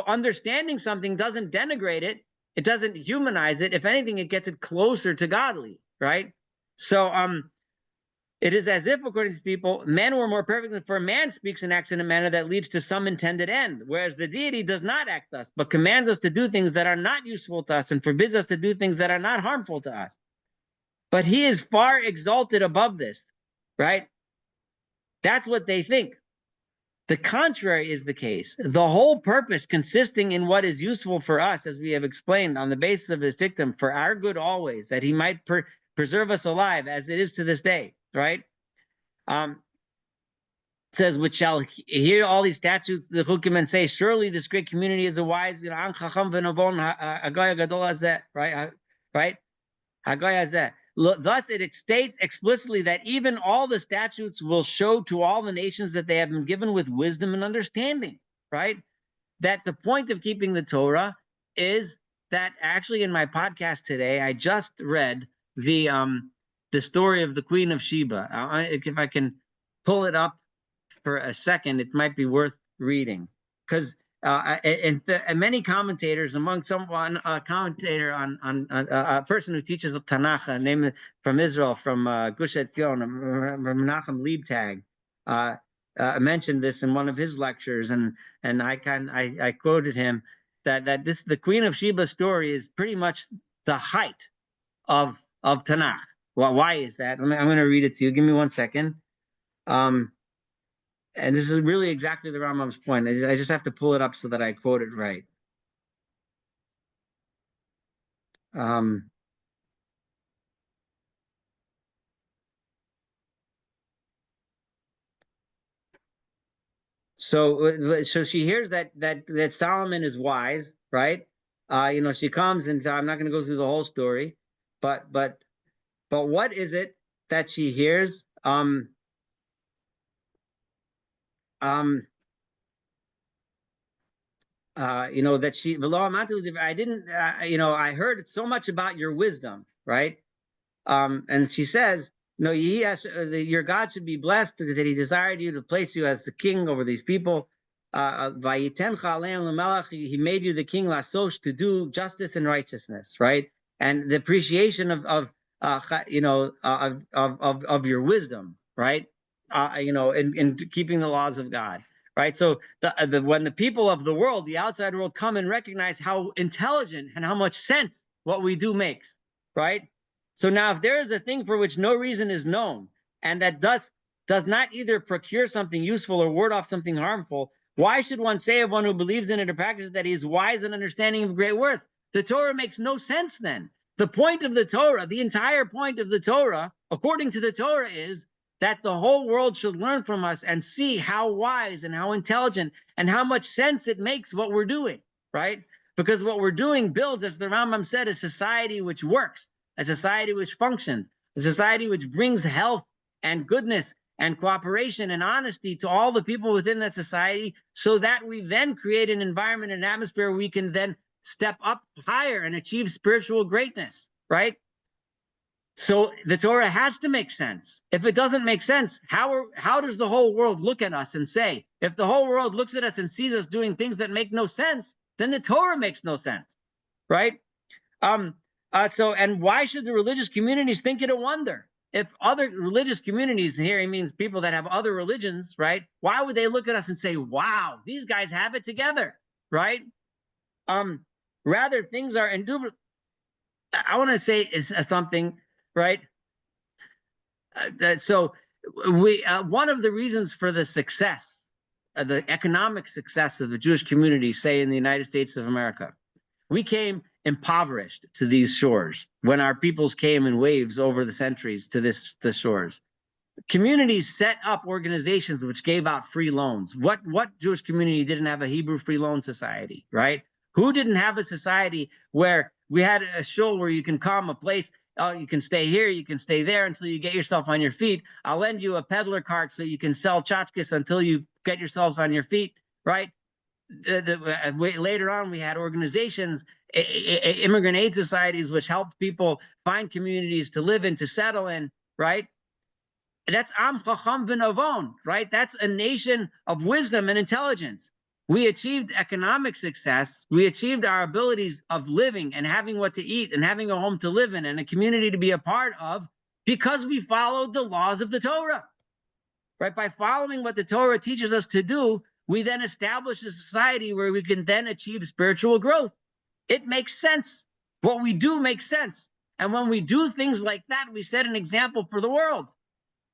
understanding something doesn't denigrate it. It doesn't humanize it. If anything, it gets it closer to godly, right? So it is as if, according to people, men were more perfect, for man speaks and acts in a manner that leads to some intended end, whereas the deity does not act thus, but commands us to do things that are not useful to us and forbids us to do things that are not harmful to us. But he is far exalted above this, right? That's what they think. The contrary is the case. The whole purpose consisting in what is useful for us, as we have explained on the basis of his dictum, for our good always, that he might preserve us alive as it is to this day, right? It says, which shall hear all these statutes, the chukim, and say, surely this great community is a wise, right? Right? Thus, it states explicitly that even all the statutes will show to all the nations that they have been given with wisdom and understanding, right? That the point of keeping the Torah is that, actually, in my podcast today, I just read the story of the Queen of Sheba. If I can pull it up for a second, it might be worth reading, because and many commentators, among someone, a commentator on a person who teaches Tanakh, named from Israel, from Gush Etzion, Menachem Liebtag, mentioned this in one of his lectures, and I quoted him that the Queen of Sheba story is pretty much the height of Tanakh. Well, why is that? I'm going to read it to you. Give me 1 second. And this is really exactly the Rambam's point. I just have to pull it up so that I quote it right. So she hears that Solomon is wise, right? She comes, and I'm not going to go through the whole story, but what is it that she hears? That she, I didn't, I heard so much about your wisdom, right? And she says, no, your God should be blessed, that he desired you to place you as the king over these people. He made you the king, lasosh, to do justice and righteousness, right? And the appreciation of your wisdom, right? In keeping the laws of God. Right, so when the people of the world, the outside world, come and recognize how intelligent and how much sense what we do makes, right? So now, if there is a thing for which no reason is known, and that does not either procure something useful or ward off something harmful, Why should one say of one who believes in it or practices that he is wise and understanding of great worth? The Torah makes no sense then. The point of the Torah, the entire point of the Torah, according to the Torah, is that the whole world should learn from us and see how wise and how intelligent and how much sense it makes what we're doing, right? Because what we're doing builds, as the Rambam said, a society which works, a society which functions, a society which brings health and goodness and cooperation and honesty to all the people within that society, so that we then create an environment, an atmosphere where we can then step up higher and achieve spiritual greatness, right? So the Torah has to make sense. If it doesn't make sense, how does the whole world look at us and say? If the whole world looks at us and sees us doing things that make no sense, then the Torah makes no sense, right? And why should the religious communities think it a wonder? If other religious communities, here he means people that have other religions, right? Why would they look at us and say, wow, these guys have it together, right? Rather, things are indubitable. I want to say something, right? One of the reasons for the success, the economic success of the Jewish community, say in the United States of America, we came impoverished to these shores when our peoples came in waves over the centuries to the shores. Communities set up organizations which gave out free loans. What Jewish community didn't have a Hebrew free loan society, right? Who didn't have a society where we had a shul where you can come, a place, you can stay here, you can stay there until you get yourself on your feet. I'll lend you a peddler cart so you can sell tchotchkes until you get yourselves on your feet, right? Later on, we had organizations, immigrant aid societies, which helped people find communities to live in, to settle in, right? That's Am Chacham V'Navon, right? That's a nation of wisdom and intelligence. We achieved economic success. We achieved our abilities of living and having what to eat and having a home to live in and a community to be a part of because we followed the laws of the Torah, right? By following what the Torah teaches us to do, we then establish a society where we can then achieve spiritual growth. It makes sense. What we do makes sense. And when we do things like that, we set an example for the world.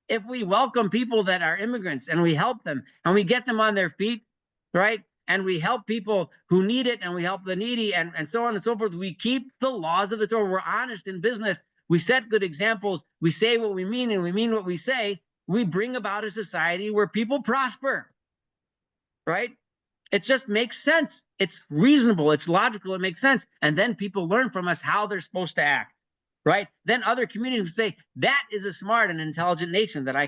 If we welcome people that are immigrants and we help them and we get them on their feet, right? And we help people who need it and we help the needy and so on and so forth. We keep the laws of the Torah. We're honest in business. We set good examples. We say what we mean and we mean what we say. We bring about a society where people prosper, right? It just makes sense. It's reasonable. It's logical. It makes sense. And then people learn from us how they're supposed to act, right? Then other communities say, that is a smart and intelligent nation that I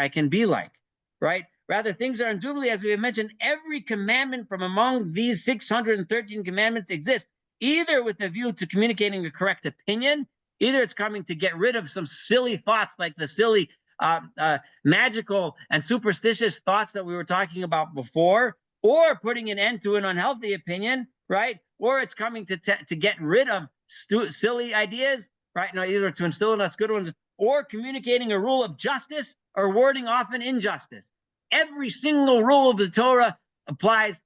can be like, right? Rather, things are indubitably, as we have mentioned, every commandment from among these 613 commandments exists, either with a view to communicating a correct opinion, either it's coming to get rid of some silly thoughts like the silly magical and superstitious thoughts that we were talking about before, or putting an end to an unhealthy opinion, right? Or it's coming to get rid of silly ideas, right? No, either to instill in us good ones, or communicating a rule of justice or warding off an injustice. Every single rule of the Torah applies,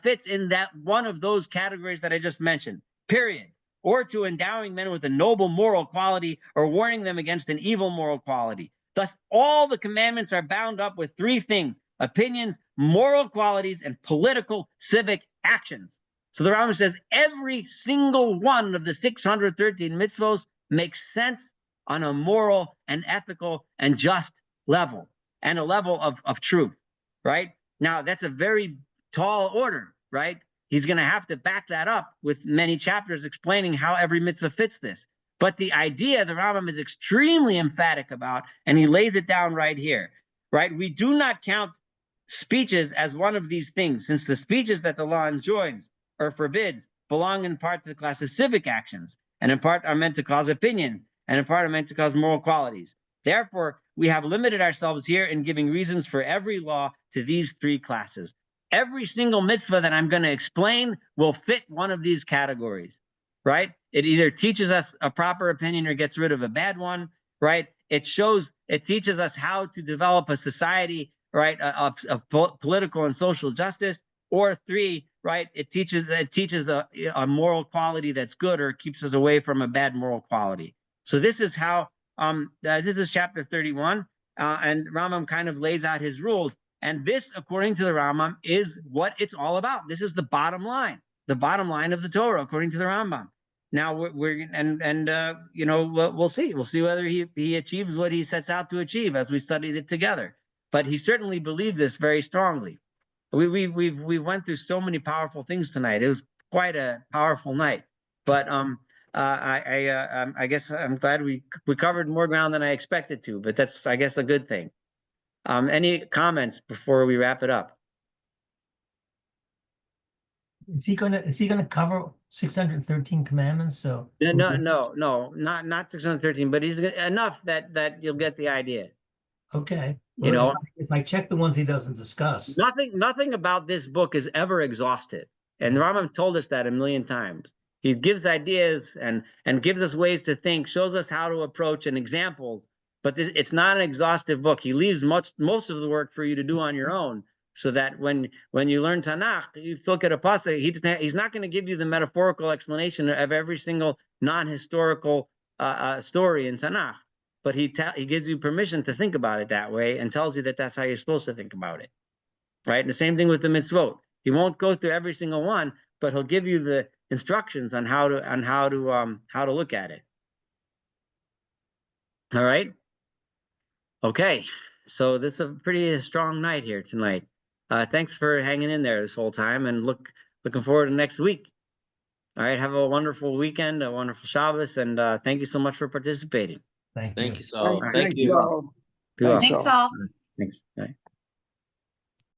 fits in that one of those categories that I just mentioned, period. Or to endowing men with a noble moral quality or warning them against an evil moral quality. Thus, all the commandments are bound up with three things: opinions, moral qualities, and political civic actions. So the Rambam says every single one of the 613 mitzvos makes sense on a moral and ethical and just level, and a level of truth, right? Now, that's a very tall order, right? He's going to have to back that up with many chapters explaining how every mitzvah fits this. But the idea the Rambam is extremely emphatic about, and he lays it down right here, right? We do not count speeches as one of these things, since the speeches that the law enjoins or forbids belong in part to the class of civic actions, and in part are meant to cause opinions, and in part are meant to cause moral qualities. Therefore, we have limited ourselves here in giving reasons for every law to these three classes. Every single mitzvah that I'm going to explain will fit one of these categories, right? It either teaches us a proper opinion or gets rid of a bad one, right? It teaches us how to develop a society, right, of political and social justice. Or three, right, it teaches a moral quality that's good, or keeps us away from a bad moral quality. So this is how, this is chapter 31, and Rambam kind of lays out his rules. And this, according to the Rambam, is what it's all about. This is the bottom line of the Torah, according to the Rambam. Now we'll see. We'll see whether he achieves what he sets out to achieve as we studied it together. But he certainly believed this very strongly. We went through so many powerful things tonight. It was quite a powerful night. But I guess I'm glad we covered more ground than I expected to. But that's, I guess, a good thing. Any comments before we wrap it up? Is he gonna cover 613 commandments? So No, not 613, but he's enough that you'll get the idea. okay. You know, if I check the ones he doesn't discuss, nothing about this book is ever exhaustive, and the Rambam told us that a million times. He gives ideas and gives us ways to think, shows us how to approach and examples. But it's not an exhaustive book. He leaves most of the work for you to do on your own, so that when you learn Tanakh, you look at a pasuk. He's not going to give you the metaphorical explanation of every single non-historical story in Tanakh, but he gives you permission to think about it that way and tells you that that's how you're supposed to think about it, right? And the same thing with the mitzvot. He won't go through every single one, but he'll give you the instructions on how to look at it. All right. Okay, so this is a pretty strong night here tonight. Thanks for hanging in there this whole time, and looking forward to next week. All right, have a wonderful weekend, a wonderful Shabbos, and thank you so much for participating. thank you. Thank you, Saul. Right. Thank Thanks, you. Saul. Be well. Thanks, Thanks Saul. all. Thanks. All right.